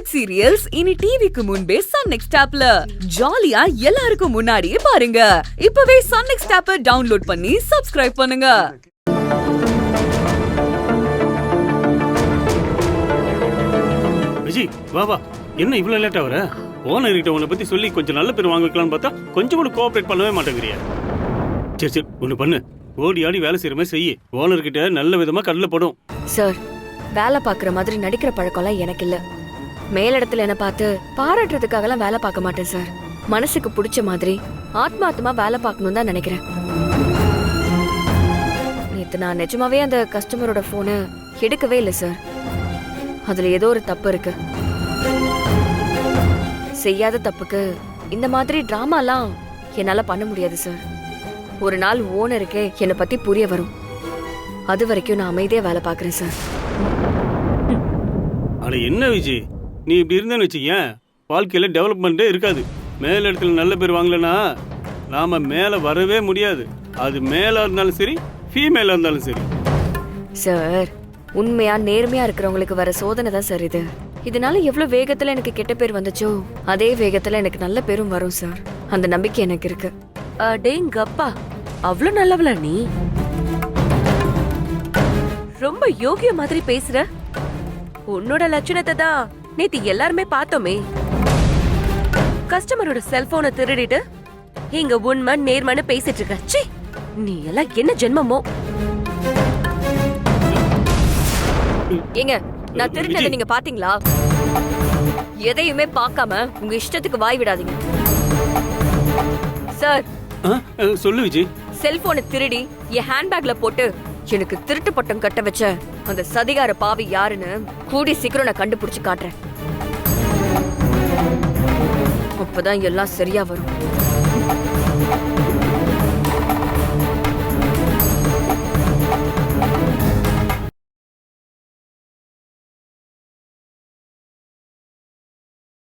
Web serials இனி டிவிக்கு முன்பே சன் நெக்ஸ்ட் ஆப்ல ஜாலியா எல்லாருக்கும் முன்னாடியே பாருங்க. இப்பவே சன் நெக்ஸ்ட் ஆப்பை டவுன்லோட் பண்ணி சப்ஸ்கிரைப் பண்ணுங்க. விஜய் வா வா, என்ன இவ்வளவு லேட்டா வர? ஓனர் கிட்ட உன்னை பத்தி சொல்லி கொஞ்சம் நல்ல பேர் வாங்க வைக்கலாம்னு பார்த்தா கொஞ்சம் கூட கோஆபரேட் பண்ணவே மாட்டேங்கிறியா? சரி சரி, ஒண்ணு பண்ணு, ஓடி ஆடி வேலை செய்யற மாதிரி செய்யி. ஓனர் கிட்ட நல்ல விதமா கடல படும். சார், வேலை பாக்குற மாதிரி நடிக்கிற பழக்கம்லாம் எனக்கு இல்ல. மேலிடத்துல என்ன பார்த்து பாராட்டுறதுக்காகலாம் வேலை பார்க்க மாட்டேன் சார். மனசுக்கு பிடிச்ச மாதிரி ஆத்மார்த்தமா வேலை பார்க்கணும் தான் நினைக்கிறேன். நேத்து நான் நிஜமாவே அந்த கஸ்டமரோட போனை எடுக்கவே இல்லை சார். அதுல ஏதோ ஒரு தப்பு இருக்கு. செய்யாத தப்புக்கு இந்த மாதிரி டிராமாலாம் என்னால பண்ண முடியாது சார். ஒரு நாள் ஓனருக்கே என்னை பத்தி புரிய வரும். அது வரைக்கும் நான் அமைதியா வேலை பார்க்கறேன் சார். அட என்ன விஜய், நீ இப்படி இருந்தேன்னு வச்சுக்கேன், வாழ்க்கையில டெவலப்மெண்ட்டே இருக்காது. மேல இடத்துல நல்ல பேர் வாங்கலன்னா நாம மேல வரவே முடியாது. அது மேலா இருந்தாலும் சரி, ஃபீமேலா இருந்தாலும் சரி. சார், உண்மையா நேர்மையா இருக்கிறவங்களுக்கு வர சோதனை தான் சார் இது. இதனால எவ்வளவு வேகத்துல எனக்கு கெட்ட பேர் வந்துச்சோ அதே வேகத்துல எனக்கு நல்ல பேரும் வரும் சார். அந்த நம்பிக்கை எனக்கு இருக்கு. அடேங்கப்பா, அவ்வளவு நல்லவளா நீ? ரொம்ப யோகிய மாதிரி பேசுற. உன்னோட லட்சணத்தை தான் நேத்து எல்லாருமே பார்த்தோமே. கஸ்டமரோட செல்போனை திருடிட்டு இங்க உண்மை நேர்மைன்னு பேசிட்டு இருக்க. சீ, நீ எல்லாம் என்ன ஜென்மமோ? ஏங்க, நான் திருடினதை நீங்க பாத்தீங்களா? எதையுமே பார்க்காம உங்க இஷ்டத்துக்கு வாய் விடாதீங்க சார். சொல்லு விஜய். செல்போனை திருடி என் ஹேண்ட்பேக்ல போட்டு எனக்கு திருட்டு பட்டம் கட்ட வச்ச அந்த சதிகார பாவி யாருன்னு கூடி சீக்கிரம் நான் கண்டுபிடிச்சு காட்டுறேன். அப்பதான் எல்லாம் சரியா வரும்.